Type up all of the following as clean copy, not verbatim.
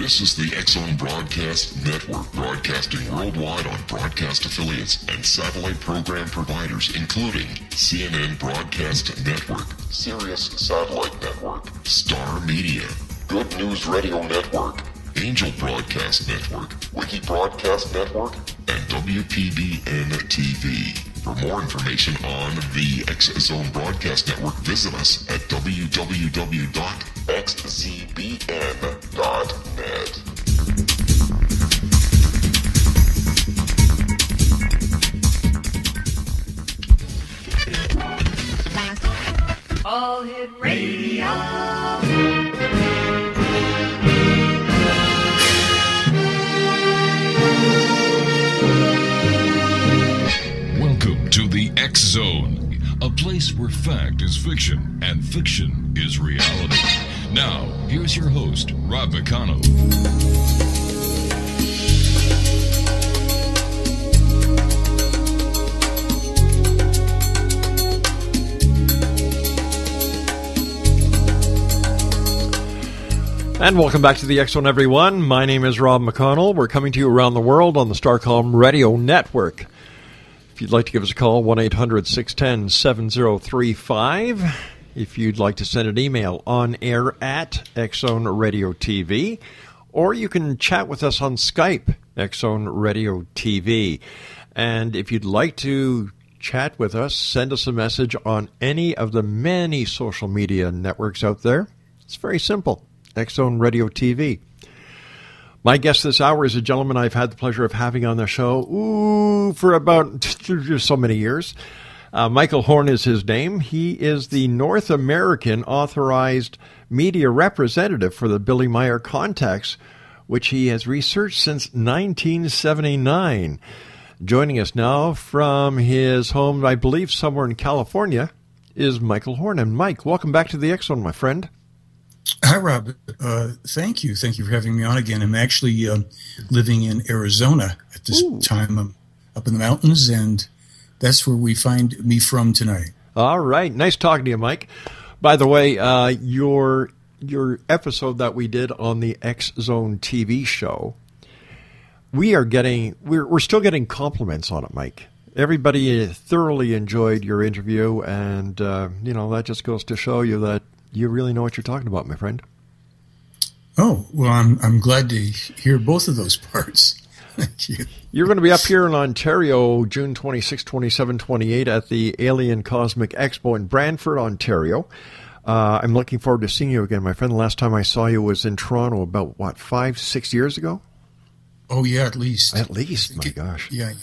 This is the X-Zone Broadcast Network, broadcasting worldwide on broadcast affiliates and satellite program providers, including CNN Broadcast Network, Sirius Satellite Network, Star Media, Good News Radio Network, Angel Broadcast Network, Wiki Broadcast Network, and WPBN TV. For more information on the X-Zone Broadcast Network, visit us at www.xzbn.net. All Hit Radio. Welcome to the X-Zone, a place where fact is fiction and fiction is reality. Now, here's your host, Rob McConnell. And welcome back to the X-Zone, everyone. My name is Rob McConnell. We're coming to you around the world on the Starcom Radio Network. If you'd like to give us a call, 1-800-610-7035. If you'd like to send an email, on air at X-Zone Radio TV. Or you can chat with us on Skype, X-Zone Radio TV. And if you'd like to chat with us, send us a message on any of the many social media networks out there. It's very simple. X-Zone Radio TV. My guest this hour is a gentleman I've had the pleasure of having on the show for about so many years. Michael Horn is his name. He is the North American Authorized Media Representative for the Billy Meier Contacts, which he has researched since 1979. Joining us now from his home, I believe somewhere in California, is Michael Horn. And Mike, welcome back to the X-Zone, my friend. Hi, Rob. Thank you. Thank you for having me on again. I'm actually living in Arizona at this time. I'm up in the mountains, and that's where we find me from tonight. All right. Nice talking to you, Mike. By the way, your episode that we did on the X-Zone TV show, we're still getting compliments on it, Mike. Everybody thoroughly enjoyed your interview, and that just goes to show you that you really know what you're talking about, my friend. Oh, well, I'm glad to hear both of those parts. Thank you. You're going to be up here in Ontario, June 26, 27, 28 at the Alien Cosmic Expo in Brantford, Ontario. I'm looking forward to seeing you again, my friend. The last time I saw you was in Toronto about, 5-6 years ago? Oh, yeah, at least. At least, my gosh. Yeah.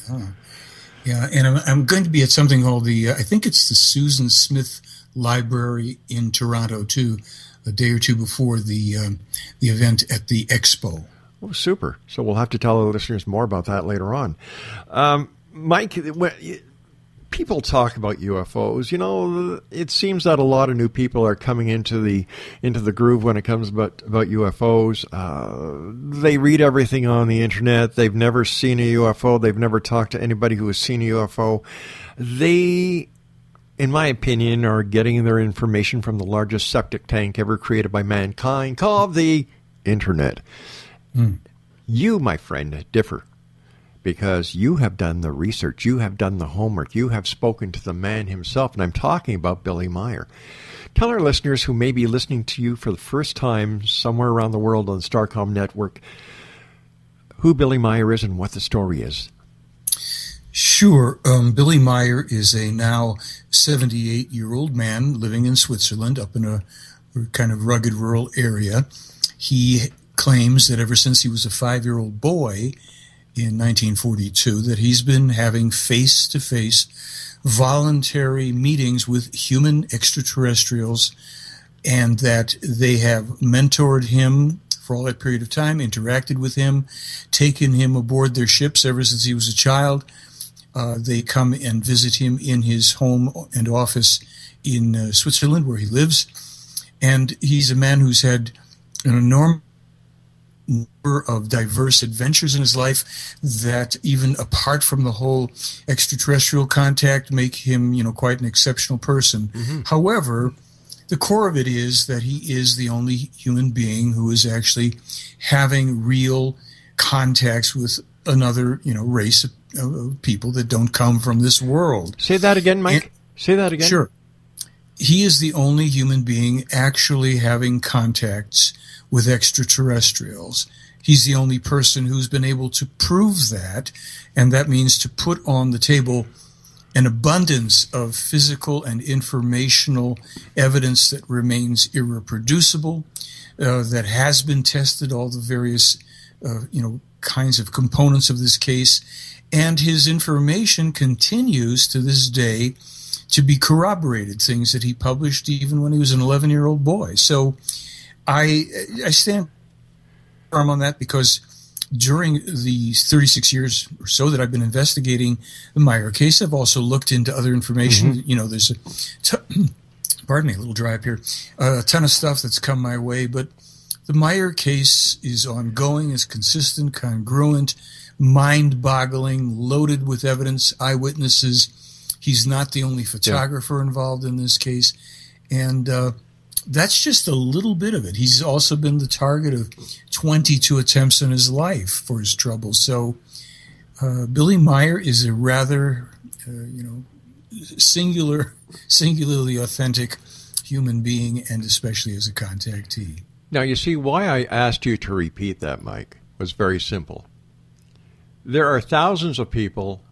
Yeah, and I'm going to be at something called I think it's the Susan Smith Library in Toronto, too, a day or two before the event at the Expo. Oh, super. So we'll have to tell the listeners more about that later on. Mike, people talk about UFOs. It seems that a lot of new people are coming into the groove when it comes about UFOs. They read everything on the internet. They've never seen a UFO. They've never talked to anybody who has seen a UFO. They, in my opinion, are getting their information from the largest septic tank ever created by mankind, called the Internet. You, my friend, differ, because you have done the research, you have done the homework, you have spoken to the man himself, and I'm talking about Billy Meier. Tell our listeners who may be listening to you for the first time somewhere around the world on the Starcom Network who Billy Meier is and what the story is. Sure. Billy Meier is a now 78-year-old man living in Switzerland up in a kind of rugged rural area. He claims that ever since he was a 5-year-old boy in 1942 that he's been having face-to-face voluntary meetings with human extraterrestrials, and that they have mentored him for all that period of time, interacted with him, taken him aboard their ships ever since he was a child. They come and visit him in his home and office in Switzerland, where he lives. And he's a man who's had an enormous number of diverse adventures in his life that, even apart from the whole extraterrestrial contact, make him, quite an exceptional person. Mm-hmm. However, the core of it is that he is the only human being who is actually having real contacts with another, race of people that don't come from this world. Say that again, Mike. Say that again. Sure. He is the only human being actually having contacts with extraterrestrials. He's the only person who's been able to prove that, and that means to put on the table an abundance of physical and informational evidence that remains irreproducible, that has been tested, all the various, kinds of components of this case, and his information continues to this day to be corroborated, things that he published even when he was an 11-year-old boy. So I stand firm on that, because during the 36 years or so that I've been investigating the Meyer case, I've also looked into other information. Mm-hmm. There's pardon me, a little dry up here, a ton of stuff that's come my way, but the Meyer case is ongoing, is consistent, congruent, mind-boggling, loaded with evidence, eyewitnesses. He's not the only photographer involved in this case, and that's just a little bit of it. He's also been the target of 22 attempts in his life for his troubles. So Billy Meyer is a rather, singularly authentic human being, and especially as a contactee. Now, you see, why I asked you to repeat that, Mike, was very simple. There are thousands of people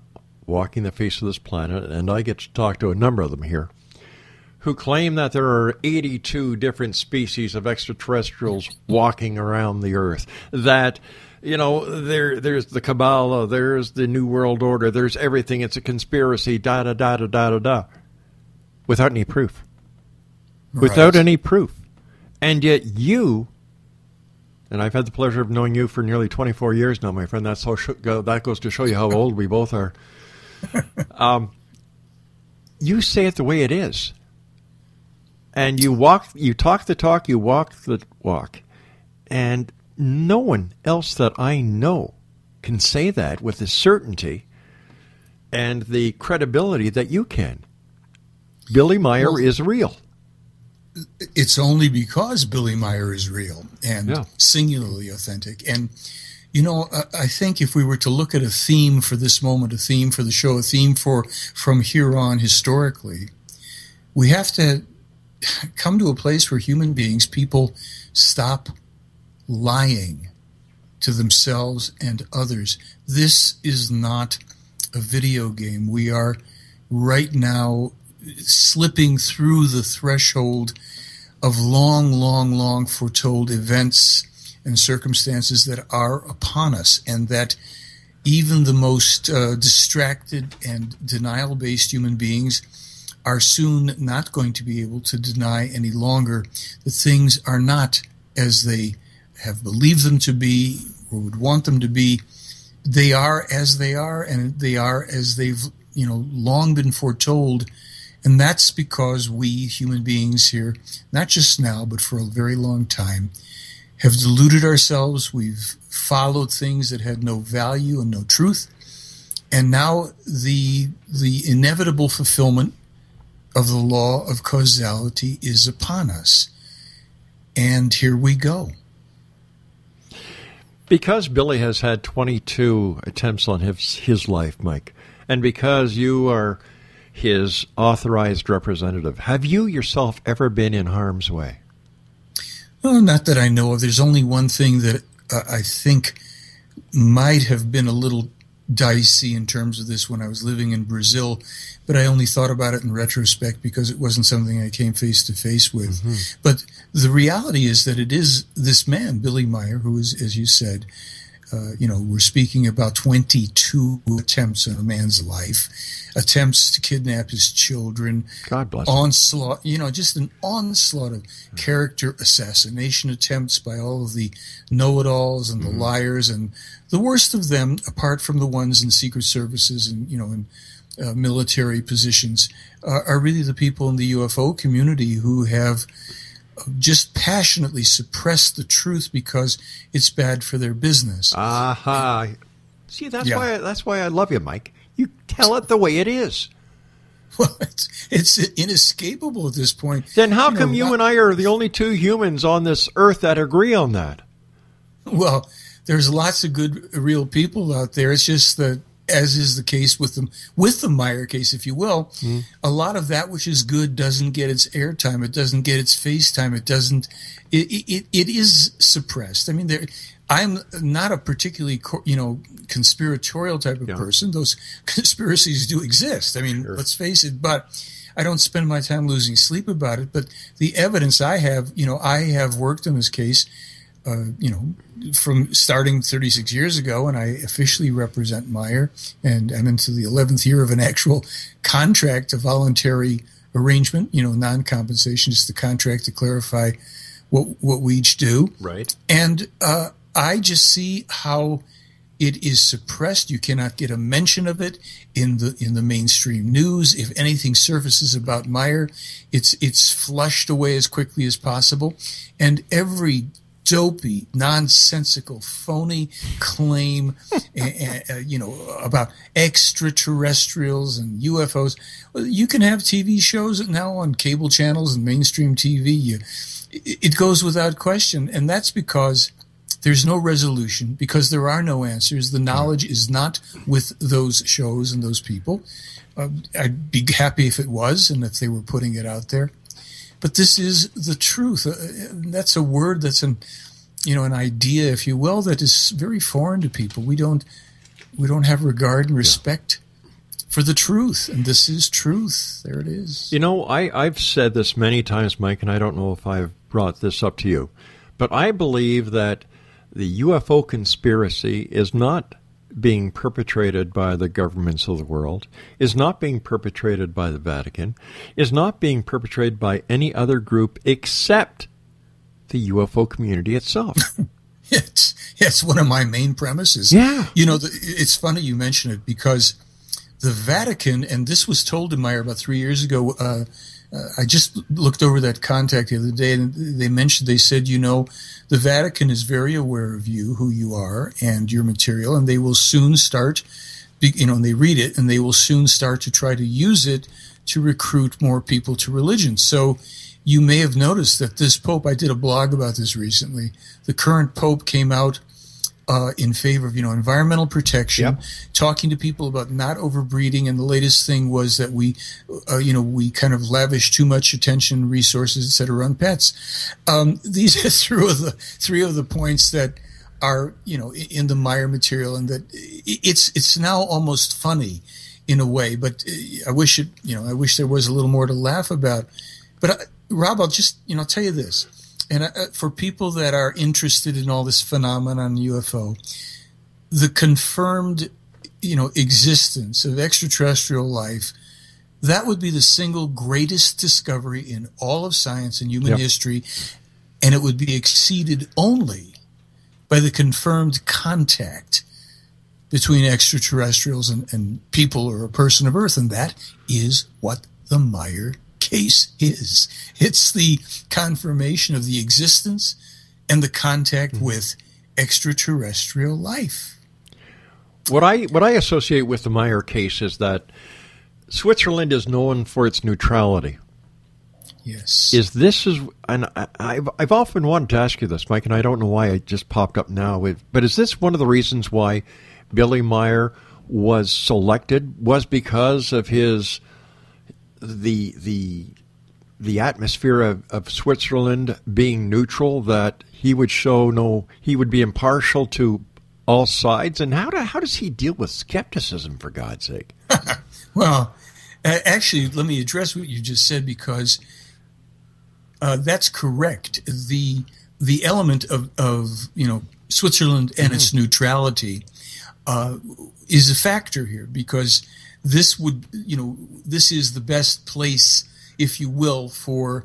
walking the face of this planet, and I get to talk to a number of them here, who claim that there are 82 different species of extraterrestrials walking around the Earth. That, there's the Kabbalah, there's the New World Order, there's everything. It's a conspiracy, da-da-da-da-da-da-da, without any proof. Right. Without any proof. And yet you, and I've had the pleasure of knowing you for nearly 24 years now, my friend. That goes to show you how old we both are. You say it the way it is. And you talk the talk, you walk the walk. And no one else that I know can say that with the certainty and the credibility that you can. Billy Meyer is real. It's only because Billy Meyer is real and singularly authentic. And, I think if we were to look at a theme for this moment, a theme for the show, a theme for from here on historically, we have to come to a place where human beings, people, stop lying to themselves and others. This is not a video game. We are right now slipping through the threshold of long foretold events and circumstances that are upon us, and that even the most distracted and denial-based human beings are soon not going to be able to deny any longer that things are not as they have believed them to be or would want them to be. They are as they are, and they are as they've long been foretold. And that's because we human beings here, not just now, but for a very long time, have deluded ourselves. We've followed things that had no value and no truth. And now the inevitable fulfillment of the law of causality is upon us. And here we go. Because Billy has had 22 attempts on his life, Mike, and because you are his authorized representative, have you yourself ever been in harm's way? Well, not that I know of. There's only one thing that I think might have been a little dicey in terms of this when I was living in Brazil, but I only thought about it in retrospect because it wasn't something I came face to face with. Mm-hmm. But the reality is that it is this man, Billy Meyer, who is, as you said, we're speaking about 22 attempts on a man's life, attempts to kidnap his children, God bless onslaught, just an onslaught of character assassination attempts by all of the know-it-alls and the liars, and the worst of them, apart from the ones in secret services and, in military positions, are really the people in the UFO community who have just passionately suppress the truth because it's bad for their business. See, that's why I love you, Mike. You tell it the way it is. Well, it's inescapable at this point. Then how come you and I are the only two humans on this earth that agree on that? Well, there's lots of good, real people out there. It's just that, as is the case with the Meyer case, if you will, a lot of that which is good doesn't get its airtime. It doesn't get its face time. It doesn't. It is suppressed. I mean, I'm not a particularly conspiratorial type of person. Those conspiracies do exist. I mean, let's face it. But I don't spend my time losing sleep about it. But the evidence I have, I have worked on this case. From starting 36 years ago, and I officially represent Meyer, and I'm into the 11th year of an actual contract, a voluntary arrangement, non-compensation, just the contract to clarify what we each do. Right. And I just see how it is suppressed. You cannot get a mention of it in the mainstream news. If anything surfaces about Meyer, it's flushed away as quickly as possible. And every dopey, nonsensical, phony claim, about extraterrestrials and UFOs. Well, you can have TV shows now on cable channels and mainstream TV. It goes without question, and that's because there's no resolution, because there are no answers. The knowledge is not with those shows and those people. I'd be happy if it was, and if they were putting it out there. But this is the truth. That's a word that's an idea, if you will, that is very foreign to people. We don't have regard and respect for the truth, and this is truth. There it is. I've said this many times, Mike, and I don't know if I've brought this up to you, but I believe that the UFO conspiracy is not being perpetrated by the governments of the world, is not being perpetrated by the Vatican, is not being perpetrated by any other group except the UFO community itself. It's one of my main premises. Yeah. It's funny you mention it, because the Vatican, and this was told to Meyer about 3 years ago, I just looked over that contact the other day, and they said, the Vatican is very aware of you, who you are, and your material, and they will soon start, and they read it, and they will soon start to try to use it to recruit more people to religion. So you may have noticed that this Pope, I did a blog about this recently, the current Pope came out in favor of, environmental protection, talking to people about not overbreeding. And the latest thing was that we kind of lavish too much attention, resources, et cetera, on pets. These are three of the points that are, in the Meyer material, and that it's now almost funny in a way, but I wish there was a little more to laugh about. But Rob, I'll just, tell you this. And for people that are interested in all this phenomenon UFO, the confirmed, existence of extraterrestrial life, that would be the single greatest discovery in all of science and human history, and it would be exceeded only by the confirmed contact between extraterrestrials and people or a person of Earth, and that is what the Meyer case is. It's the confirmation of the existence and the contact with extraterrestrial life. What I associate with the Meyer case is that Switzerland is known for its neutrality. Yes. And I've often wanted to ask you this, Mike, and I don't know why it just popped up now. But is this one of the reasons why Billy Meyer was selected? Was because of his the atmosphere of Switzerland being neutral, that he would he would be impartial to all sides? And how does he deal with skepticism, for God's sake? Well, actually, let me address what you just said, because that's correct. The element of Switzerland and its neutrality is a factor here, because this is the best place, if you will, for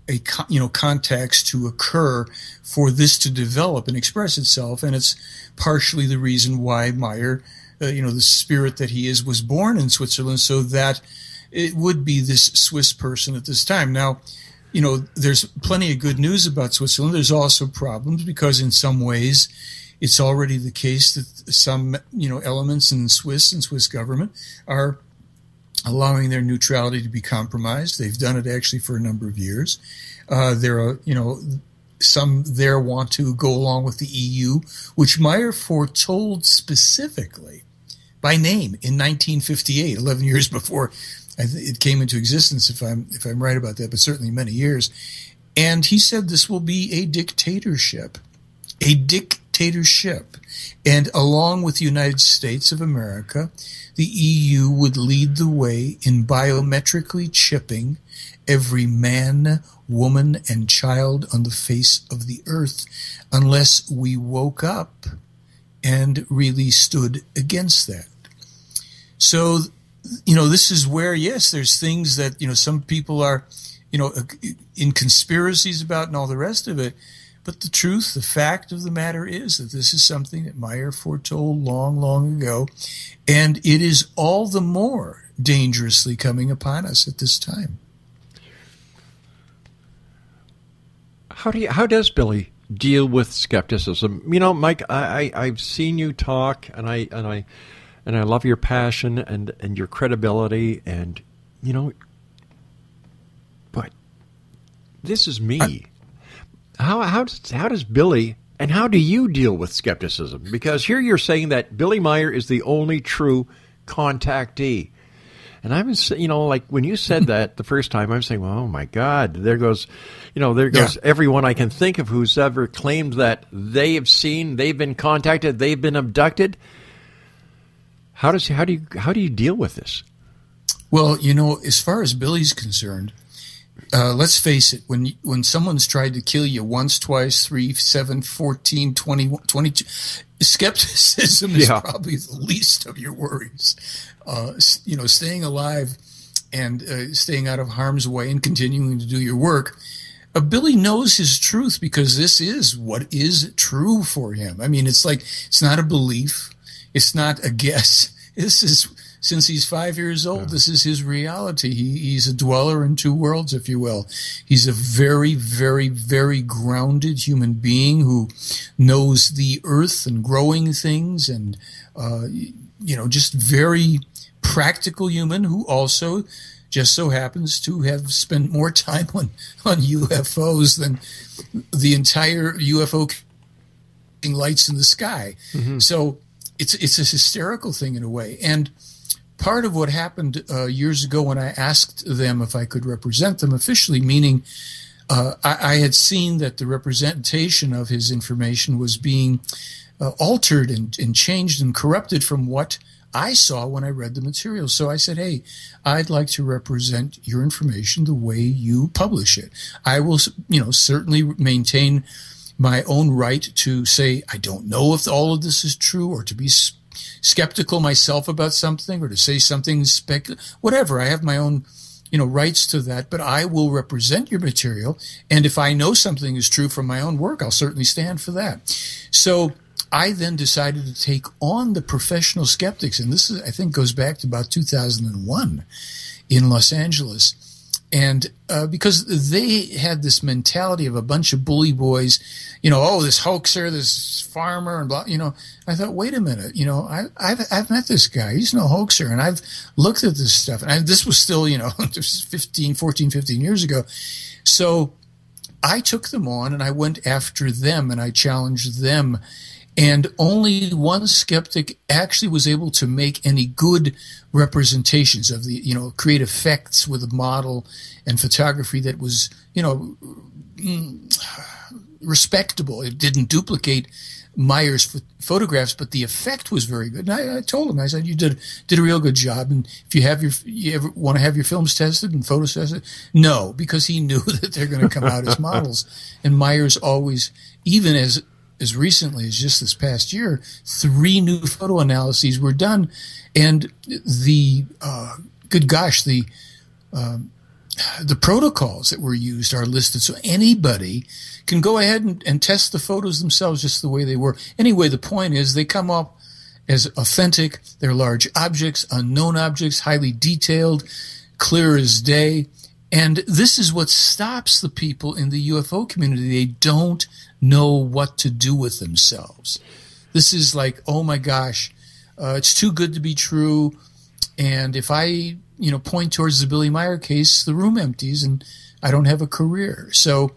a contacts to occur, for this to develop and express itself, and it's partially the reason why Meyer, the spirit that he is, was born in Switzerland, so that it would be this Swiss person at this time. Now, there's plenty of good news about Switzerland. There's also problems, because in some ways it's already the case that some elements in Swiss government are allowing their neutrality to be compromised. They've done it actually for a number of years. There are, some there want to go along with the EU, which Meyer foretold specifically by name in 1958, 11 years before it came into existence, if I'm right about that, but certainly many years. And he said this will be a dictatorship. And along with the United States of America, the EU would lead the way in biometrically chipping every man, woman, and child on the face of the earth unless we woke up and really stood against that. So, this is where, yes, there's things that, some people are, in conspiracies about and all the rest of it. But the truth, the fact of the matter is that this is something that Meyer foretold long, long ago, and it is all the more dangerously coming upon us at this time. How does Billy deal with skepticism? Mike, I've seen you talk, and I love your passion and your credibility, and but this is me. How does Billy, and how do you deal with skepticism? Because here you're saying that Billy Meyer is the only true contactee. And I was, like when you said that the first time, I'm saying, well, oh my God, there goes everyone I can think of who's ever claimed that they've been contacted, they've been abducted. How do you deal with this? Well, as far as Billy's concerned, let's face it, when someone's tried to kill you once, twice, 3, 7, 14, 20, 22, skepticism is probably the least of your worries. Staying alive and staying out of harm's way and continuing to do your work. Billy knows his truth because this is what is true for him. I mean, it's not a belief. It's not a guess. This is, since he's 5 years old, this is his reality. He's a dweller in two worlds, if you will. He's a very, very, very grounded human being who knows the earth and growing things and, just very practical human who also just so happens to have spent more time on UFOs than the entire UFO lights in the sky. Mm-hmm. So it's a hysterical thing in a way. And part of what happened years ago when I asked them if I could represent them officially, meaning I had seen that the representation of his information was being altered and changed and corrupted from what I saw when I read the material. So I said, hey, I'd like to represent your information the way you publish it. I will, certainly maintain my own right to say, I don't know if all of this is true, or to be skeptical myself about something, or to say something whatever. I have my own, rights to that, but I will represent your material. And if I know something is true from my own work, I'll certainly stand for that. So I then decided to take on the professional skeptics, and this I think goes back to about 2001 in Los Angeles. And because they had this mentality of a bunch of bully boys, this hoaxer, this farmer, and blah, I thought, wait a minute, I've met this guy. He's no hoaxer, and I've looked at this stuff. And this was still, 15 years ago. So I took them on, and I went after them, and I challenged them. And only one skeptic actually was able to make any good representations of the, create effects with a model and photography that was, respectable. It didn't duplicate Meyer's photographs, but the effect was very good. And I told him, I said, you did a real good job. And if you ever want to have your films tested and photos tested? No, because he knew that they're going to come out as models. And Meyer's always, even as recently as just this past year, 3 new photo analyses were done, and the protocols that were used are listed, so anybody can go ahead and test the photos themselves just the way they were. Anyway, the point is they come up as authentic. They're large objects, unknown objects, highly detailed, clear as day. And this is what stops the people in the UFO community. They don't know what to do with themselves. This is like, oh my gosh, it's too good to be true. And if I, point towards the Billy Meyer case, the room empties and I don't have a career. So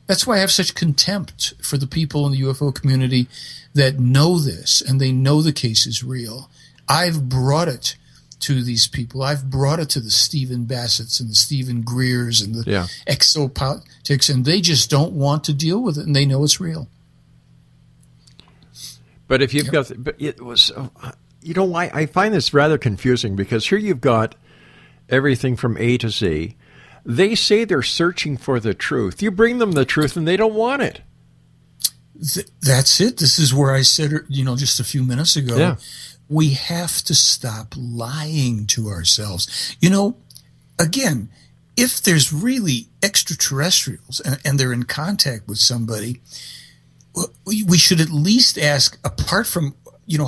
that's why I have such contempt for the people in the UFO community that know this and they know the case is real. I've brought it to these people. I've brought it to the Stephen Bassetts and the Stephen Greers and the exopolitics, and they just don't want to deal with it, and they know it's real. But if you've got, but it was, I find this rather confusing because here you've got everything from A to Z. They say they're searching for the truth. You bring them the truth, and they don't want it. That's it. This is where I said, just a few minutes ago, we have to stop lying to ourselves. Again, if there's really extraterrestrials and they're in contact with somebody, we should at least ask, apart from,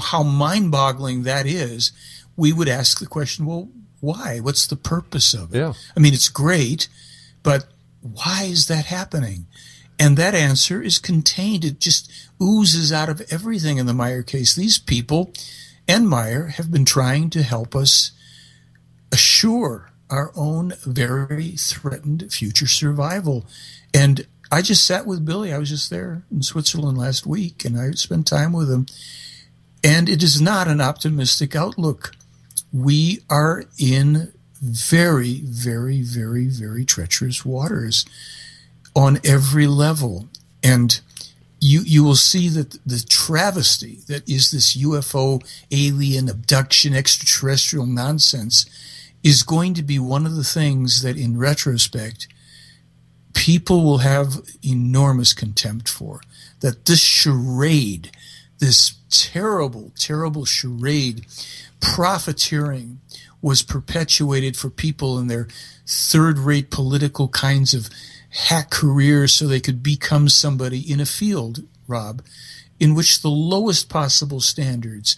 how mind-boggling that is, we would ask the question, well, why? What's the purpose of it? Yeah. I mean, it's great, but why is that happening? And that answer is contained. It just oozes out of everything in the Meyer case. These people and Meyer have been trying to help us assure our own very threatened future survival. And I just sat with Billy. I was just there in Switzerland last week, and I spent time with him. And it is not an optimistic outlook. We are in very, very, very, very treacherous waters on every level. And you will see that the travesty that is this UFO, alien, abduction, extraterrestrial nonsense is going to be one of the things that, in retrospect, people will have enormous contempt for. That this charade, this terrible, terrible charade, profiteering, was perpetuated for people in their third-rate political kinds of hack careers so they could become somebody in a field, Rob, in which the lowest possible standards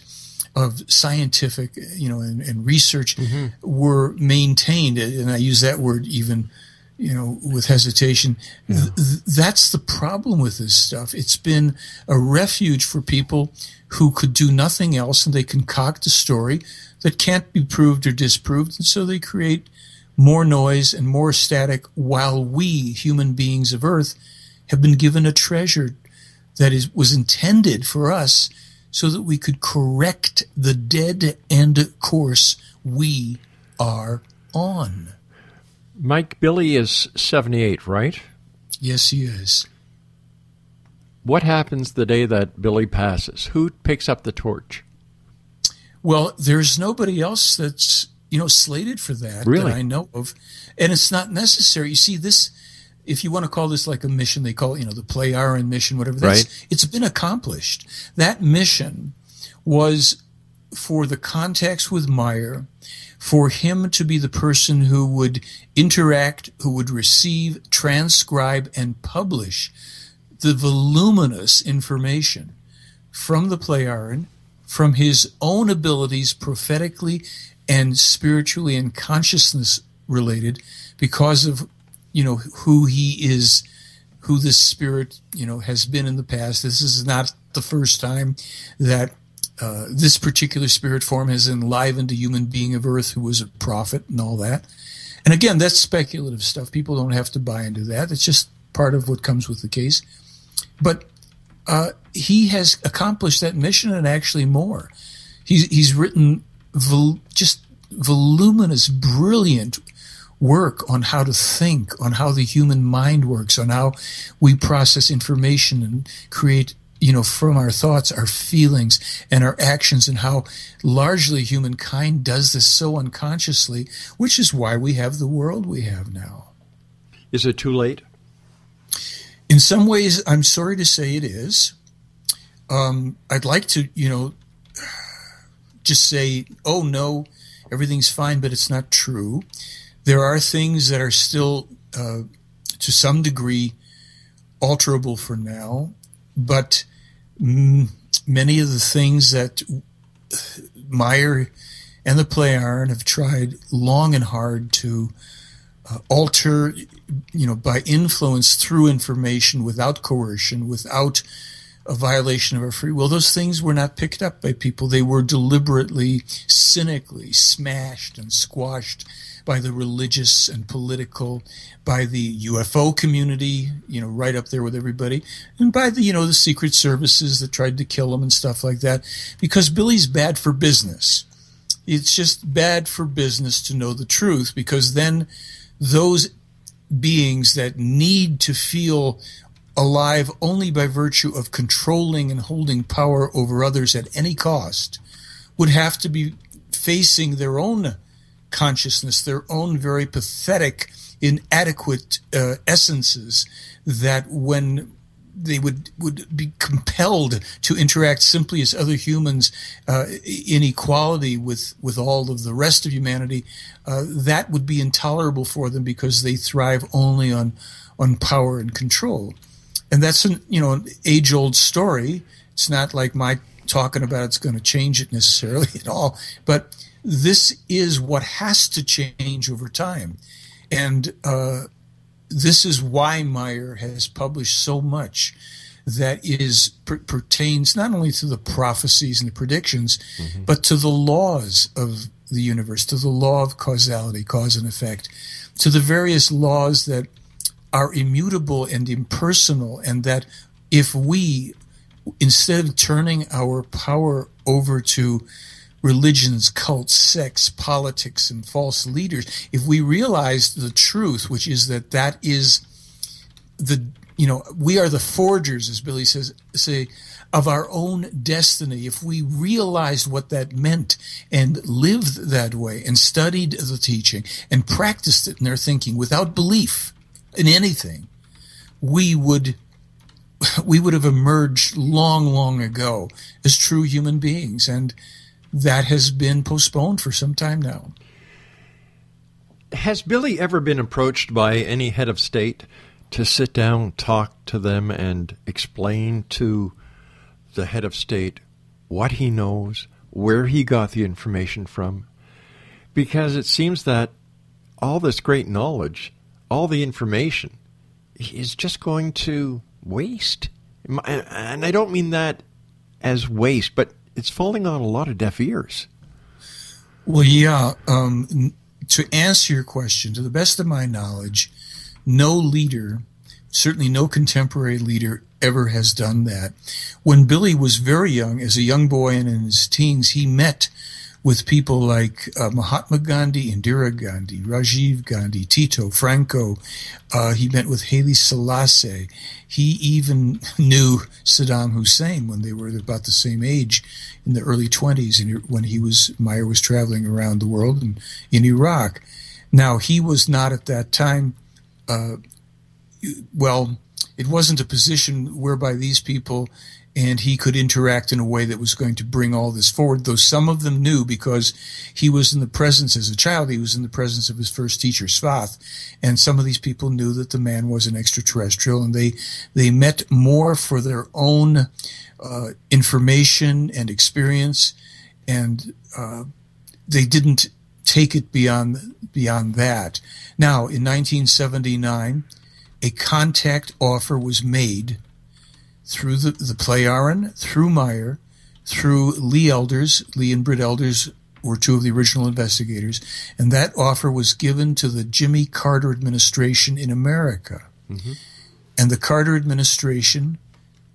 of scientific, and research were maintained. And I use that word even, with hesitation. Yeah. That's the problem with this stuff. It's been a refuge for people who could do nothing else, and they concoct a story that can't be proved or disproved, and so they create more noise and more static, while we, human beings of Earth, have been given a treasure that was intended for us so that we could correct the dead-end course we are on. Mike, Billy is 78, right? Yes, he is. What happens the day that Billy passes? Who picks up the torch? Well, there's nobody else that's slated for that really? That I know of. And it's not necessary. You see, this, if you want to call this like a mission, they call it, the Play-Aron mission, whatever. Right. It's been accomplished. That mission was for the contacts with Meyer, for him to be the person who would interact, who would receive, transcribe, and publish the voluminous information from the Play-Aron, from his own abilities prophetically and spiritually and consciousness related, because of who he is, who this spirit has been in the past. This is not the first time that this particular spirit form has enlivened a human being of Earth who was a prophet and all that. And again, that's speculative stuff. People don't have to buy into that. It's just part of what comes with the case. But he has accomplished that mission and actually more. He's written just voluminous, brilliant work on how to think, on how the human mind works, on how we process information and create, from our thoughts, our feelings and our actions, and how largely humankind does this so unconsciously, which is why we have the world we have now. Is it too late? In some ways, I'm sorry to say it is. I'd like to, just say, oh, no, everything's fine, but it's not true. There are things that are still, to some degree, alterable for now, but many of the things that Meyer and the Play-Aron have tried long and hard to alter, by influence through information, without coercion, without a violation of our free will, those things were not picked up by people. They were deliberately, cynically smashed and squashed by the religious and political, by the UFO community, right up there with everybody, and by the, the secret services that tried to kill him and stuff like that, because Billy's bad for business. It's just bad for business to know the truth, because then those beings that need to feel alive only by virtue of controlling and holding power over others at any cost would have to be facing their own consciousness, their own very pathetic, inadequate essences, that when they would be compelled to interact simply as other humans in equality with all of the rest of humanity, that would be intolerable for them, because they thrive only on power and control. And that's an age-old story. It's not like my talking about it's going to change it necessarily at all, but this is what has to change over time. And this is why Meyer has published so much that pertains not only to the prophecies and the predictions, but to the laws of the universe, to the law of causality, cause and effect, to the various laws that are immutable and impersonal, and that if we, instead of turning our power over to religions, cults, sects, politics, and false leaders, if we realize the truth, which is that is we are the forgers, as Billy say, of our own destiny. If we realized what that meant and lived that way and studied the teaching and practiced it in their thinking without belief in anything, we would have emerged long, long ago as true human beings. And that has been postponed for some time now. Has Billy ever been approached by any head of state to sit down, talk to them, and explain to the head of state what he knows, where he got the information from? Because it seems that all this great knowledge, all the information, is just going to waste. And I don't mean that as waste, but it's falling on a lot of deaf ears. Well, yeah. To answer your question, to the best of my knowledge, no leader, certainly no contemporary leader, ever has done that. When Billy was very young, as a young boy and in his teens, he met with people like Mahatma Gandhi, Indira Gandhi, Rajiv Gandhi, Tito, Franco. He met with Haile Selassie. He even knew Saddam Hussein when they were about the same age in the early 20s, and when Meyer was traveling around the world and in Iraq. Now, he was not at that time, it wasn't a position whereby these people and he could interact in a way that was going to bring all this forward, though some of them knew, because he was in the presence, as a child, he was in the presence of his first teacher, Svath, and some of these people knew that the man was an extraterrestrial, and they met more for their own information and experience, and they didn't take it beyond that. Now, in 1979, a contact offer was made through the Plejaren, through Meyer, through Lee Elders. Lee and Britt Elders were two of the original investigators, and that offer was given to the Jimmy Carter administration in America. Mm-hmm. And the Carter administration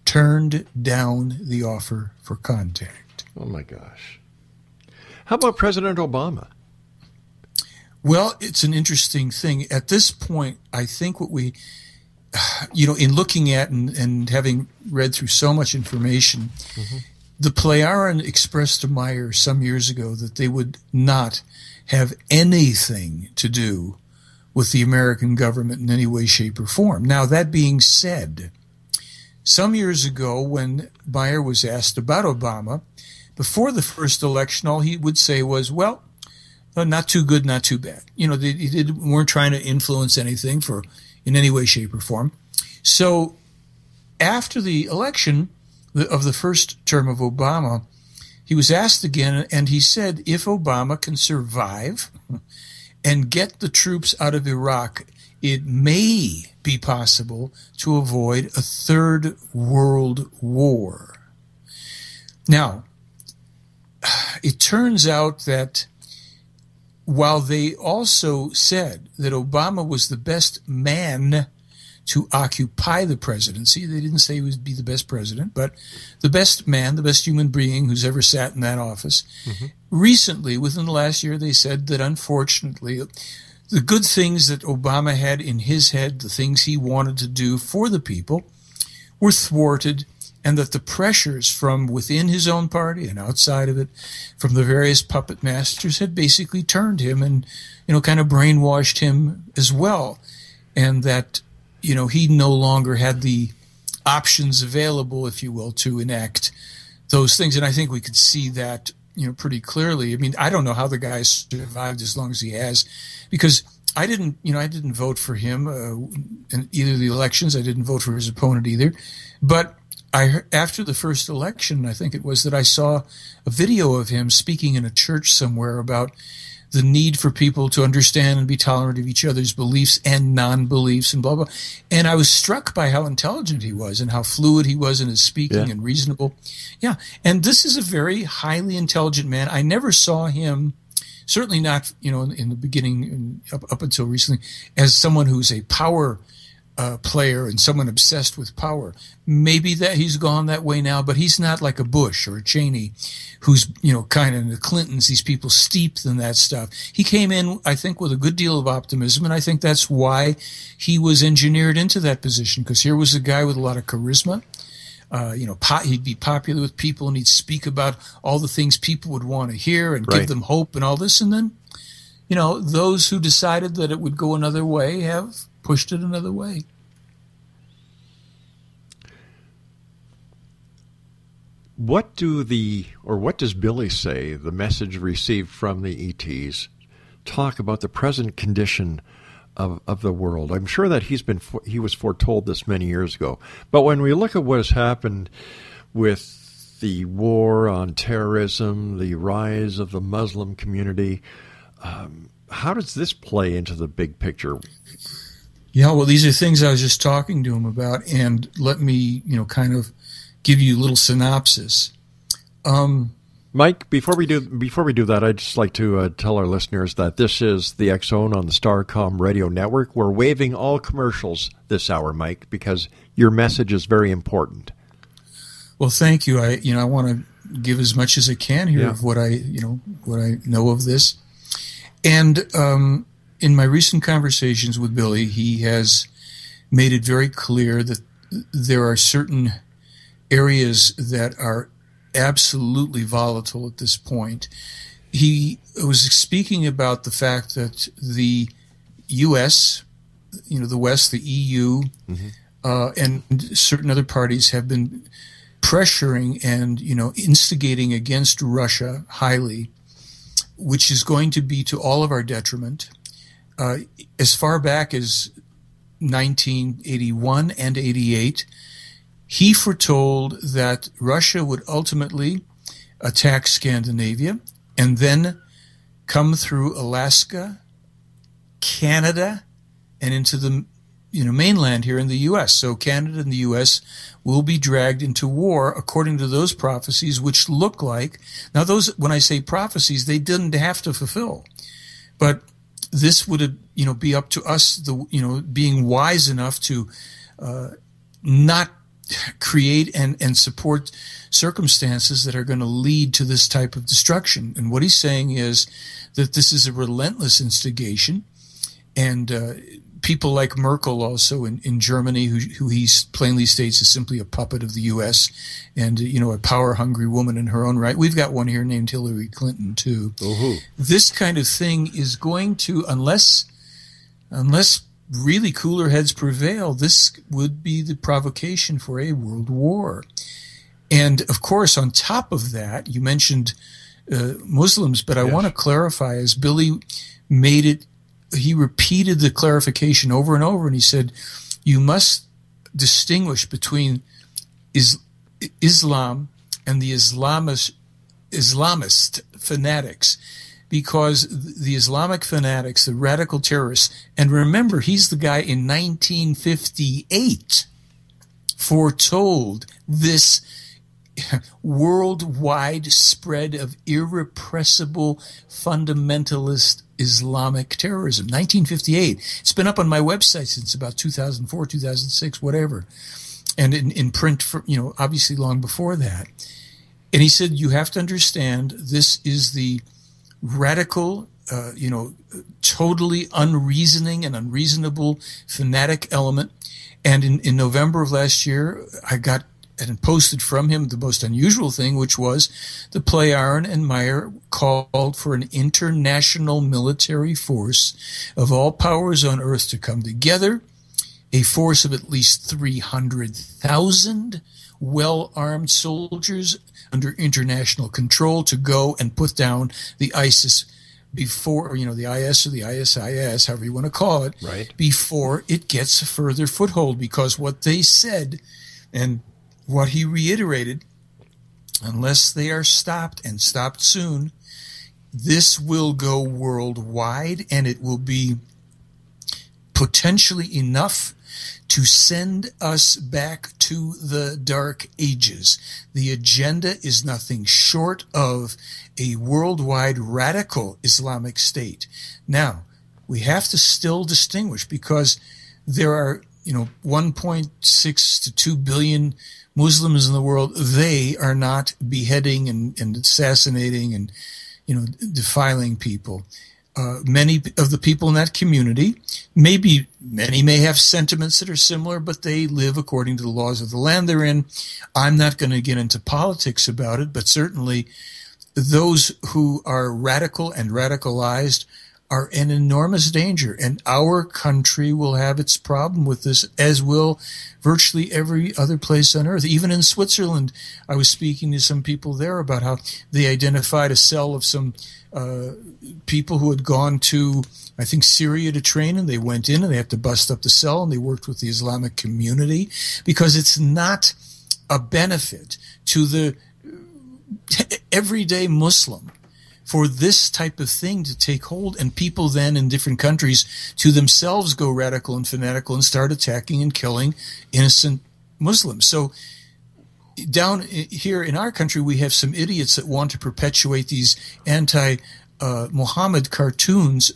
turned down the offer for contact. Oh, my gosh. How about President Obama? Well, it's an interesting thing. At this point, I think what we, in looking at and having read through so much information, mm-hmm. the Plejaren expressed to Meyer some years ago that they would not have anything to do with the American government in any way, shape, or form. Now, that being said, some years ago when Meyer was asked about Obama, before the first election, all he would say was, well, not too good, not too bad. They weren't trying to influence anything in any way, shape, or form. So after the election of the first term of Obama, he was asked again, and he said, if Obama can survive and get the troops out of Iraq it may be possible to avoid a third world war. Now, it turns out that while they also said that Obama was the best man to occupy the presidency, they didn't say he would be the best president, but the best man, the best human being who's ever sat in that office. Mm-hmm. Recently, within the last year, they said that unfortunately, the good things that Obama had in his head, the things he wanted to do for the people, were thwarted, and that the pressures from within his own party and outside of it, from the various puppet masters, had basically turned him and, kind of brainwashed him as well. And that, he no longer had the options available, if you will, to enact those things. And I think we could see that, pretty clearly. I mean, I don't know how the guy survived as long as he has, because I didn't vote for him in either of the elections. I didn't vote for his opponent either. But after the first election, I think it was, that I saw a video of him speaking in a church somewhere about the need for people to understand and be tolerant of each other's beliefs and non-beliefs and blah, blah. And I was struck by how intelligent he was and how fluid he was in his speaking and reasonable. Yeah. And this is a very highly intelligent man. I never saw him, certainly not, in the beginning, up until recently, as someone who's a power player and someone obsessed with power. Maybe that he's gone that way now, but he's not like a Bush or a Cheney, who's, kind of the Clintons, these people steeped in that stuff. He came in, I think, with a good deal of optimism, and I think that's why he was engineered into that position, because here was a guy with a lot of charisma. He'd be popular with people, and he'd speak about all the things people would want to hear and give them hope and all this. And then, those who decided that it would go another way have pushed it another way. What does Billy say, the message received from the ETs, talk about the present condition of the world? I'm sure that he was foretold this many years ago. But when we look at what has happened with the war on terrorism, the rise of the Muslim community, how does this play into the big picture? Yeah, well, these are things I was just talking to him about, and let me, kind of give you a little synopsis. Mike, before we do that, I'd just like to tell our listeners that this is the X Zone on the Starcom Radio Network. We're waiving all commercials this hour, Mike, because your message is very important. Well, thank you. I want to give as much as I can here of what I know of this, and in my recent conversations with Billy, he has made it very clear that there are certain areas that are absolutely volatile at this point. He was speaking about the fact that the U.S., the West, the EU, and certain other parties have been pressuring and, instigating against Russia highly, which is going to be to all of our detriment. As far back as 1981 and 88, he foretold that Russia would ultimately attack Scandinavia and then come through Alaska, Canada, and into the mainland here in the U.S. So Canada and the U.S. will be dragged into war according to those prophecies, which look like, now those, when I say prophecies, they didn't have to fulfill, but this would, be up to us, being wise enough to not create and support circumstances that are going to lead to this type of destruction. And what he's saying is that this is a relentless instigation, and people like Merkel also in Germany, who he plainly states is simply a puppet of the U.S. and, a power-hungry woman in her own right. We've got one here named Hillary Clinton, too. Uh-huh. This kind of thing is going to, unless really cooler heads prevail, this would be the provocation for a world war. And, of course, on top of that, you mentioned Muslims, but I want to clarify, as Billy made it, he repeated the clarification over and over, and he said, you must distinguish between Islam and the Islamist fanatics, because the Islamic fanatics, the radical terrorists, and remember, he's the guy in 1958 foretold this worldwide spread of irrepressible fundamentalist Islamic terrorism. 1958. It's been up on my website since about 2004, 2006, whatever. And in print for, obviously long before that. And he said, you have to understand this is the radical, totally unreasoning and unreasonable fanatic element. And in November of last year, I got and posted from him the most unusual thing, which was the Playaran and Meyer called for an international military force of all powers on earth to come together, a force of at least 300,000 well-armed soldiers under international control to go and put down the ISIS before, the IS or the ISIS, however you want to call it, right, before it gets a further foothold. Because what they said and what he reiterated, unless they are stopped and stopped soon, this will go worldwide, and it will be potentially enough to send us back to the Dark Ages. The agenda is nothing short of a worldwide radical Islamic state. Now, we have to still distinguish, because there are, 1.6 to 2 billion Muslims in the world. They are not beheading and assassinating and, defiling people. Many of the people in that community, many may have sentiments that are similar, but they live according to the laws of the land they're in. I'm not going to get into politics about it, but certainly those who are radical and radicalized are in enormous danger, and our country will have its problem with this, as will virtually every other place on earth. Even in Switzerland, I was speaking to some people there about how they identified a cell of some people who had gone to, I think, Syria to train, and they went in and they had to bust up the cell, and they worked with the Islamic community, because it's not a benefit to the everyday Muslim for this type of thing to take hold, and people then in different countries to themselves go radical and fanatical and start attacking and killing innocent Muslims. So down here in our country, we have some idiots that want to perpetuate these anti-Muhammad cartoons,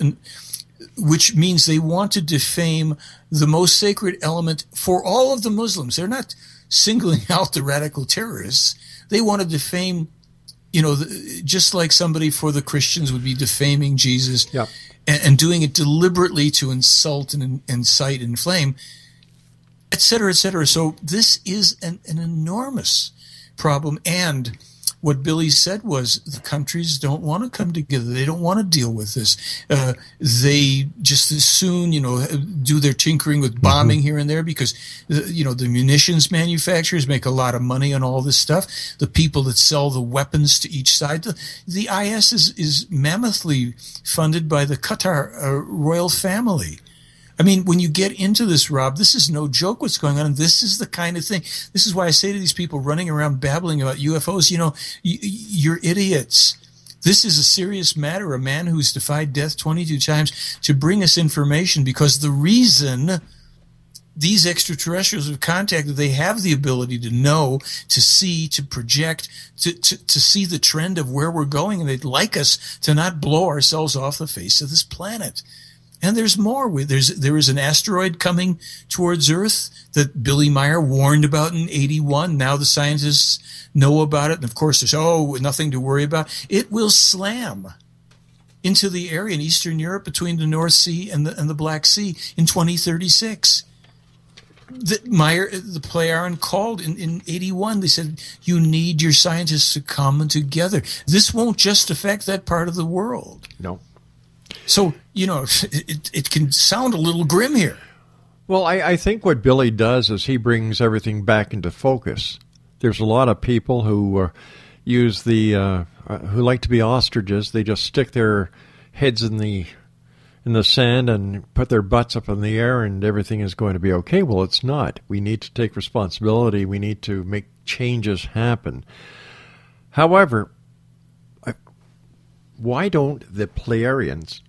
which means they want to defame the most sacred element for all of the Muslims. They're not singling out the radical terrorists. They want to defame, just like somebody for the Christians would be defaming Jesus, and doing it deliberately to insult and incite and inflame, et cetera, et cetera. So this is an enormous problem. And what Billy said was the countries don't want to come together. They don't want to deal with this. They just as soon, do their tinkering with bombing here and there, because, the munitions manufacturers make a lot of money on all this stuff. The people that sell the weapons to each side. The IS is mammothly funded by the Qatar royal family. I mean, when you get into this, Rob, this is no joke what's going on. And this is the kind of thing. This is why I say to these people running around babbling about UFOs, you're idiots. This is a serious matter. A man who's defied death 22 times to bring us information, because the reason these extraterrestrials have contacted, they have the ability to know, to see, to project, to see the trend of where we're going. And they'd like us to not blow ourselves off the face of this planet. And there's more. There is an asteroid coming towards Earth that Billy Meyer warned about in 1981. Now the scientists know about it. And of course, there's nothing to worry about. It will slam into the area in Eastern Europe between the North Sea and the Black Sea in 2036. The Playaran called in 1981. They said, you need your scientists to come together. This won't just affect that part of the world. No. So, it can sound a little grim here. Well, I think what Billy does is he brings everything back into focus. There's a lot of people who use who like to be ostriches. They just stick their heads in the sand and put their butts up in the air, and everything is going to be okay. Well, it's not. We need to take responsibility. We need to make changes happen. However, why don't the Pleiadians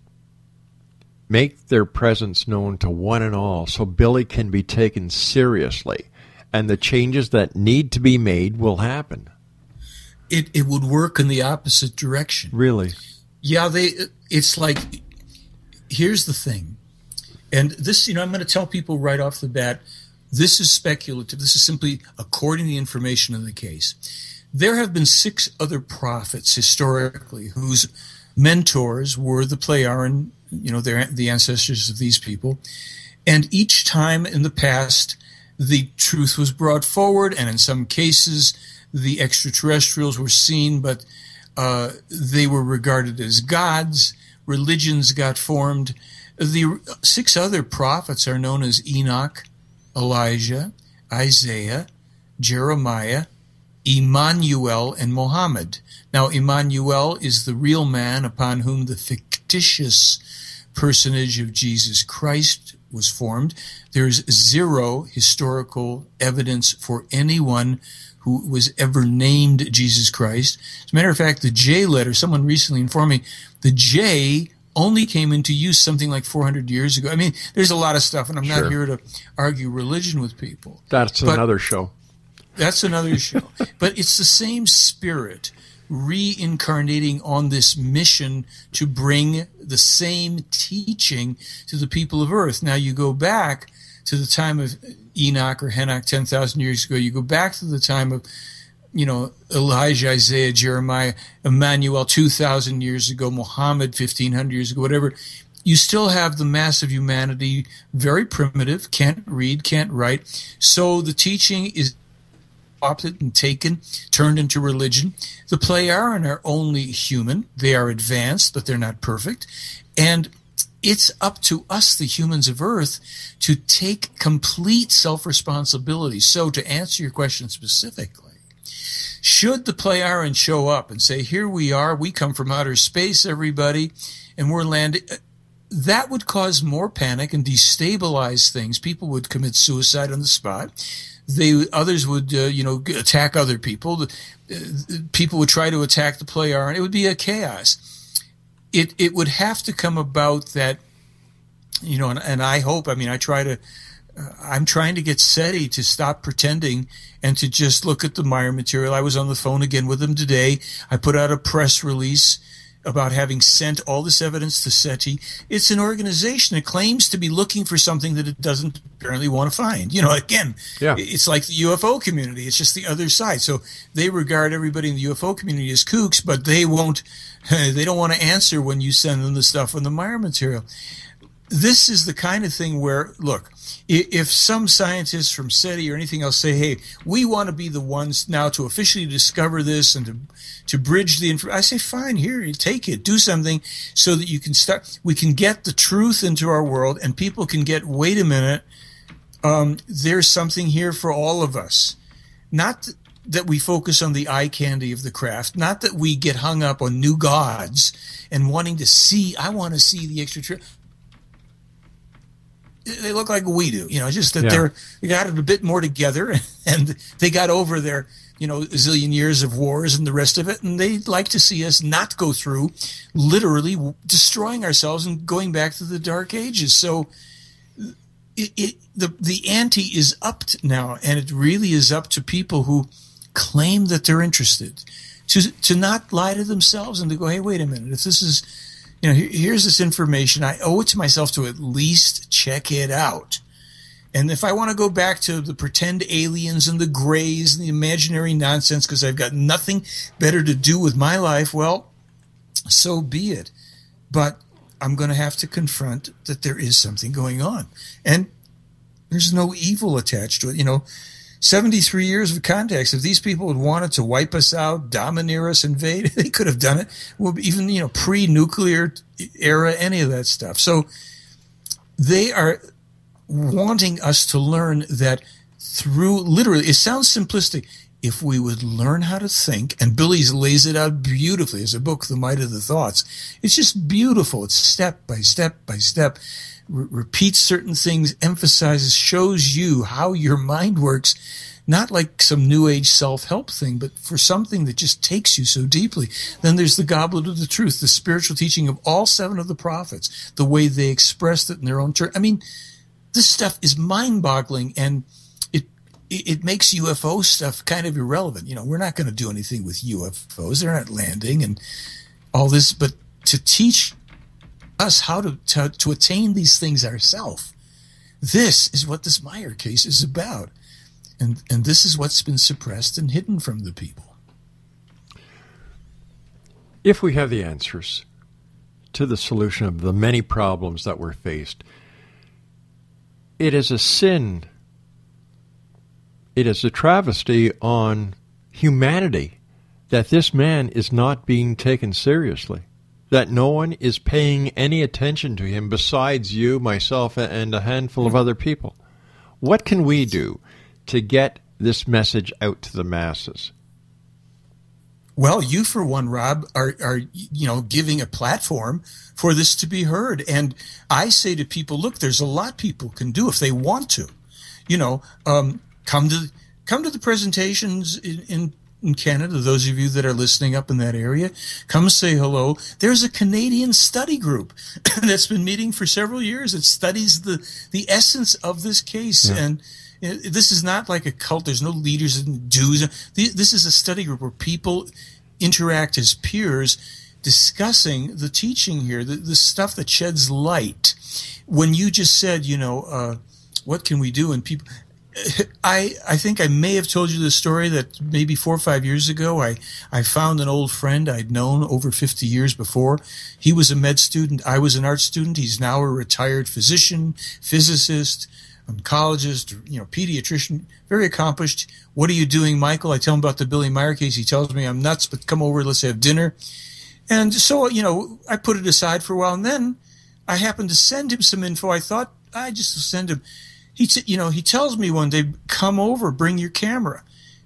make their presence known to one and all so Billy can be taken seriously and the changes that need to be made will happen? It would work in the opposite direction. Really? Yeah, it's like, here's the thing. And this, I'm going to tell people right off the bat, this is speculative. This is simply according to the information in the case. There have been 6 other prophets historically whose mentors were the Pleiadian, they're the ancestors of these people. And each time in the past, the truth was brought forward, and in some cases, the extraterrestrials were seen, but they were regarded as gods. Religions got formed. The 6 other prophets are known as Enoch, Elijah, Isaiah, Jeremiah, Emmanuel, and Muhammad. Now, Emmanuel is the real man upon whom the fictitious personage of Jesus Christ was formed. There's 0 historical evidence for anyone who was ever named Jesus Christ. As a matter of fact, the J letter, someone recently informed me, the J only came into use something like 400 years ago. I mean, there's a lot of stuff, and I'm not here to argue religion with people. That's another show. That's another show. But it's the same spirit reincarnating on this mission to bring the same teaching to the people of Earth. Now, you go back to the time of Enoch or Henoch 10,000 years ago. You go back to the time of, Elijah, Isaiah, Jeremiah, Emmanuel 2,000 years ago, Muhammad 1,500 years ago, whatever. You still have the mass of humanity, very primitive, can't read, can't write. So the teaching is adopted and taken, turned into religion. The Pleiadians are only human. They are advanced, but they're not perfect. And it's up to us, the humans of Earth, to take complete self-responsibility. So to answer your question specifically, should the Pleiadians show up and say, here we are, we come from outer space, everybody, and we're landing, that would cause more panic and destabilize things. People would commit suicide on the spot. Others would, attack other people. People would try to attack the Pleiadians. It would be a chaos. It would have to come about that, and I hope, I'm trying to get SETI to stop pretending and to just look at the Meyer material. I was on the phone again with them today. I put out a press release about having sent all this evidence to SETI. It's an organization that claims to be looking for something that it doesn't apparently want to find. It's like the UFO community. It's just the other side. So they regard everybody in the UFO community as kooks, but they don't want to answer when you send them the stuff on the Meyer material. This is the kind of thing where, look, if some scientists from SETI or anything else say, hey, we want to be the ones now to officially discover this and to bridge the information, I say, fine, here, you take it, do something so that you can we can get the truth into our world and people can get, wait a minute, there's something here for all of us. Not that we focus on the eye candy of the craft, not that we get hung up on new gods and wanting to see, I want to see the extraterrestrial. They look like we do, just that they got it a bit more together and they got over their, a zillion years of wars and the rest of it. And they'd like to see us not go through literally destroying ourselves and going back to the dark ages. So the ante is upped now, and it really is up to people who claim that they're interested to not lie to themselves and to go, hey, wait a minute, if this is, here's this information. I owe it to myself to at least check it out. And if I want to go back to the pretend aliens and the grays and the imaginary nonsense because I've got nothing better to do with my life, well, so be it. But I'm going to have to confront that there is something going on. And there's no evil attached to it. 73 years of context. If these people had wanted to wipe us out, domineer us, invade, they could have done it. Well, even, pre-nuclear era, any of that stuff. So they are wanting us to learn that through, literally, it sounds simplistic. If we would learn how to think, and Billy's lays it out beautifully as a book, The Might of the Thoughts. It's just beautiful. It's step by step by step. Repeats certain things, emphasizes, shows you how your mind works. not like some New Age self-help thing, but for something that just takes you so deeply. Then there's the Goblet of the Truth, the spiritual teaching of all 7 of the prophets, the way they expressed it in their own church. I mean, this stuff is mind-boggling, and it makes UFO stuff kind of irrelevant. You know, we're not going to do anything with UFOs. They're not landing and all this, but to teach us how to attain these things ourselves, this is what this Meyer case is about. And this is what's been suppressed and hidden from the people. If we have the answers to the solution of the many problems that we're faced, it is a sin. It is a travesty on humanity that this man is not being taken seriously, that no one is paying any attention to him besides you, myself, and a handful of other people. What can we do to get this message out to the masses? Well, you, for one, Rob, are giving a platform for this to be heard. And I say to people, look, there's a lot people can do if they want to. Come to the presentations in Canada, those of you that are listening up in that area. Come say hello. There's a Canadian study group that's been meeting for several years. It studies the essence of this case. Yeah. And this is not like a cult. There's no leaders and dues. This is a study group where people interact as peers, discussing the teaching here, the stuff that sheds light. When you just said, what can we do? And people, I think I may have told you the story that maybe 4 or 5 years ago, I found an old friend I'd known over 50 years before. He was a med student. I was an art student. He's now a retired physician, physicist, oncologist, pediatrician, very accomplished. What are you doing, Michael? I tell him about the Billy Meyer case. He tells me I'm nuts, but come over, let's have dinner. And so, I put it aside for a while, and then I happened to send him some info. I thought I just send him. He tells me one day, come over, bring your camera.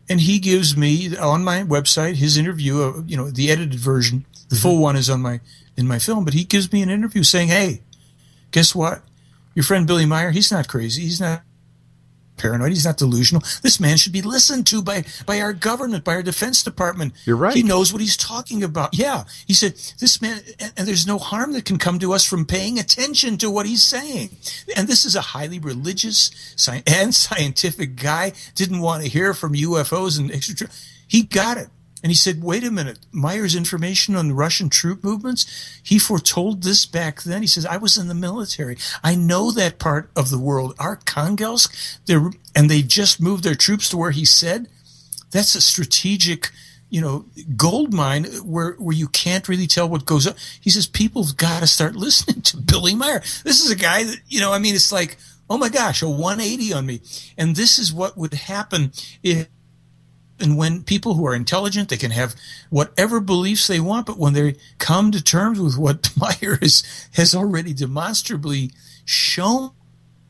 And he gives me on my website his interview, the edited version. The full one is in my film, but he gives me an interview saying, hey, guess what? Your friend Billy Meyer, he's not crazy. He's not paranoid. He's not delusional. This man should be listened to by our government, by our Defense Department. You're right. He knows what he's talking about. Yeah. He said, this man, and there's no harm that can come to us from paying attention to what he's saying. And this is a highly religious and scientific guy, didn't want to hear from UFOs and extra. He got it. And he said, wait a minute, Meyer's information on the Russian troop movements, he foretold this back then. He says, I was in the military. I know that part of the world. Arkhangelsk, and they just moved their troops to where he said. That's a strategic, gold mine where you can't really tell what goes on. He says, people have got to start listening to Billy Meyer. This is a guy that, it's like, oh my gosh, a 180 on me. And this is what would happen if, and when people who are intelligent, they can have whatever beliefs they want, but when they come to terms with what Meyer has already demonstrably shown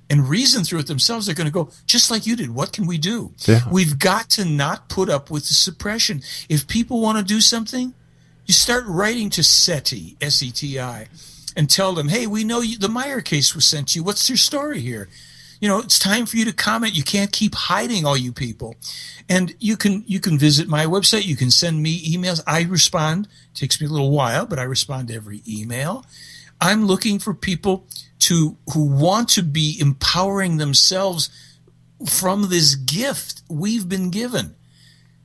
and reasoned through it themselves, they're going to go, just like you did, what can we do? Yeah. We've got to not put up with the suppression. If people want to do something, you start writing to SETI, S-E-T-I, and tell them, hey, we know the Meyer case was sent to you. What's your story here? It's time for you to comment. You can't keep hiding, all you people. And you can visit my website. You can send me emails. I respond. It takes me a little while, but I respond to every email. I'm looking for people who want to be empowering themselves from this gift we've been given.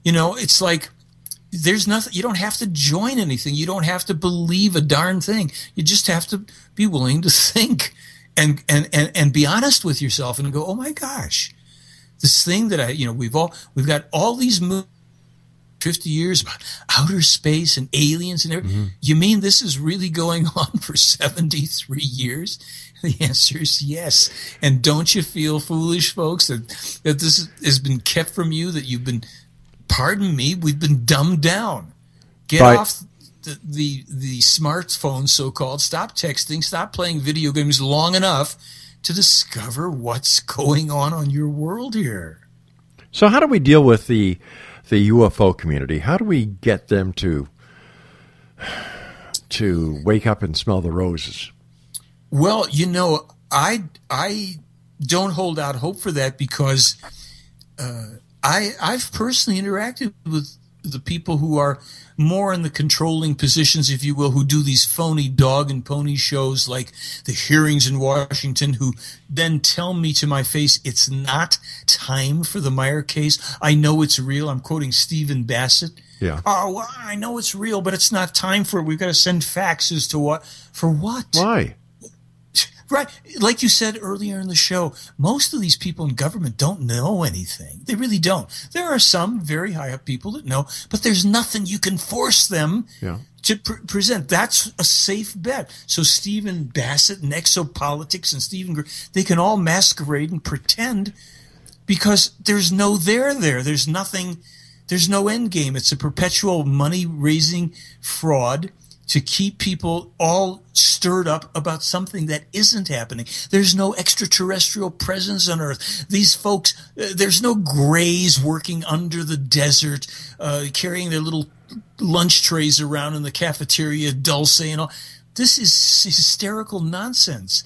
It's like there's nothing. You don't have to join anything. You don't have to believe a darn thing. You just have to be willing to think. And be honest with yourself and go, oh my gosh, this thing that we've got all these 50 years about outer space and aliens and everything. Mm-hmm. You mean this is really going on for 73 years? The answer is yes. And don't you feel foolish, folks, that this has been kept from you, that you've been, pardon me, we've been dumbed down. Get off the smartphone, so-called. Stop texting. Stop playing video games long enough to discover what's going on your world here. So how do we deal with the UFO community? How do we get them to wake up and smell the roses? Well, I don't hold out hope for that because I've personally interacted with the people who are more in the controlling positions, if you will, who do these phony dog and pony shows like the hearings in Washington, who then tell me to my face it's not time for the Meyer case. I know it's real. I'm quoting Stephen Bassett. Yeah. Oh, well, I know it's real, but it's not time for it. We've got to send faxes to what? For what? Why? Right. Like you said earlier in the show, most of these people in government don't know anything. They really don't. There are some very high up people that know, but there's nothing you can force them to present. That's a safe bet. So Stephen Bassett and Exopolitics and they can all masquerade and pretend because there's no there. There's nothing. There's no end game. It's a perpetual money-raising fraud to keep people all stirred up about something that isn't happening. There's no extraterrestrial presence on Earth. These folks, there's no grays working under the desert, carrying their little lunch trays around in the cafeteria, Dulce and all. This is hysterical nonsense.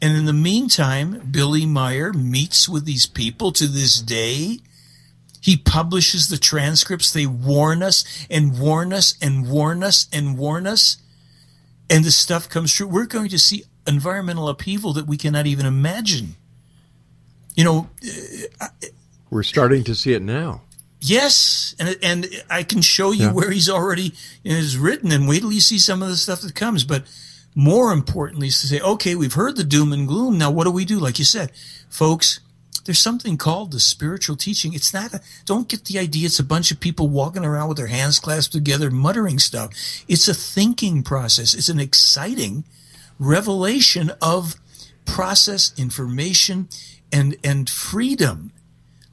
And in the meantime, Billy Meyer meets with these people to this day. He publishes the transcripts. They warn us and warn us and warn us and warn us. And the stuff comes true. We're going to see environmental upheaval that we cannot even imagine. You know, we're starting to see it now. Yes. And I can show you where he's already is written, and wait till you see some of the stuff that comes. But more importantly is to say, okay, we've heard the doom and gloom. Now, what do we do? Like you said, folks, there's something called the spiritual teaching. It's not don't get the idea it's a bunch of people walking around with their hands clasped together muttering stuff. It's a thinking process. It's an exciting revelation of process, information, and freedom.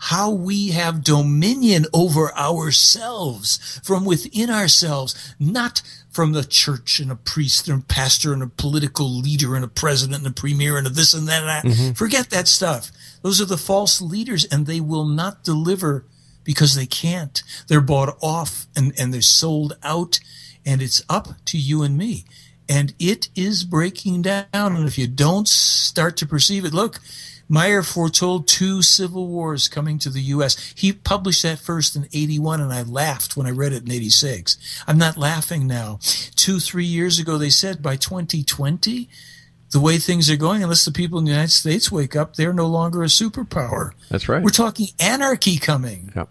How we have dominion over ourselves from within ourselves, not from the church and a priest and a pastor and a political leader and a president and a premier and a this and that. And that. Mm-hmm. Forget that stuff. Those are the false leaders, and they will not deliver because they can't. They're bought off and they're sold out, and it's up to you and me. And it is breaking down. And if you don't start to perceive it, look, Meyer foretold 2 civil wars coming to the U.S. He published that first in 81, and I laughed when I read it in 86. I'm not laughing now. 2-3 years ago, they said by 2020, the way things are going, unless the people in the United States wake up, they're no longer a superpower. That's right. We're talking anarchy coming. Yep.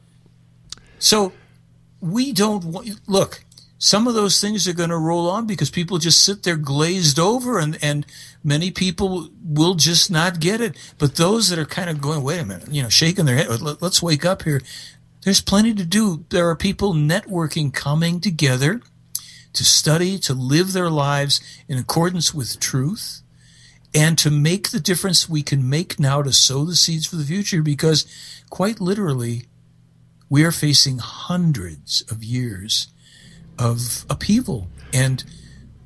So we don't look. Some of those things are going to roll on because people just sit there glazed over, and many people will just not get it. But those that are kind of going, wait a minute, shaking their head, let's wake up here. There's plenty to do. There are people networking, coming together to study, to live their lives in accordance with truth, and to make the difference we can make now to sow the seeds for the future, because quite literally, we are facing hundreds of years of upheaval, and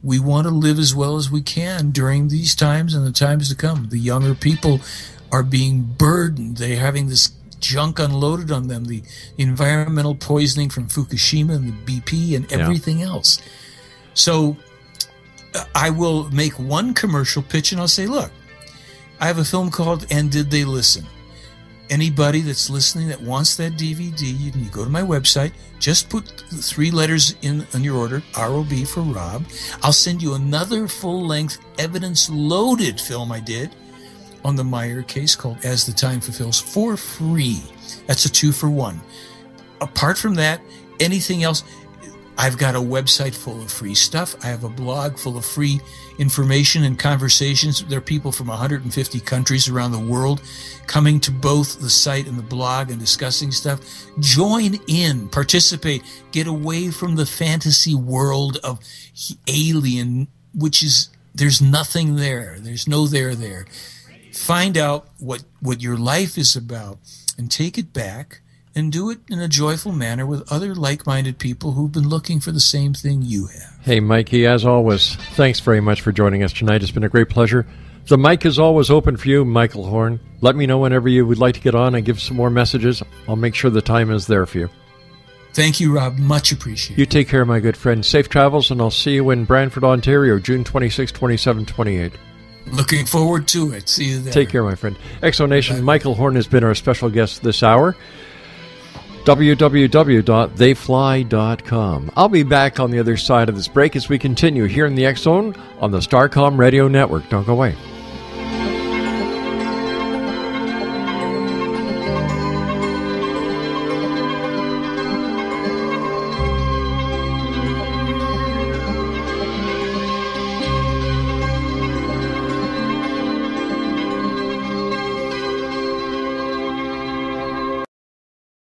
we want to live as well as we can during these times and the times to come. The younger people are being burdened. They're having this junk unloaded on them, the environmental poisoning from Fukushima and the BP and everything else. So I will make one commercial pitch, and I'll say, look, I have a film called And Did They Listen? Anybody that's listening that wants that DVD, you can go to my website, just put the 3 letters in on your order, ROB for Rob. I'll send you another full-length, evidence-loaded film I did on the Meyer case called As the Time Fulfills for free. That's a 2-for-1. Apart from that, anything else, I've got a website full of free stuff. I have a blog full of free information and conversations. There are people from 150 countries around the world coming to both the site and the blog and discussing stuff. Join in, participate, get away from the fantasy world of alien, which is, there's nothing there. There's no there. Find out what your life is about and take it back. And do it in a joyful manner with other like-minded people who've been looking for the same thing you have. Hey, Mikey, as always, thanks very much for joining us tonight. It's been a great pleasure. The mic is always open for you, Michael Horn. Let me know whenever you would like to get on and give some more messages. I'll make sure the time is there for you. Thank you, Rob. Much appreciated. You take care, my good friend. Safe travels, and I'll see you in Brantford, Ontario, June 26, 27, 28. Looking forward to it. See you there. Take care, my friend. Exonation, Michael Horn has been our special guest this hour. www.theyfly.com. I'll be back on the other side of this break as we continue here in the X Zone on the Starcom Radio Network. Don't go away.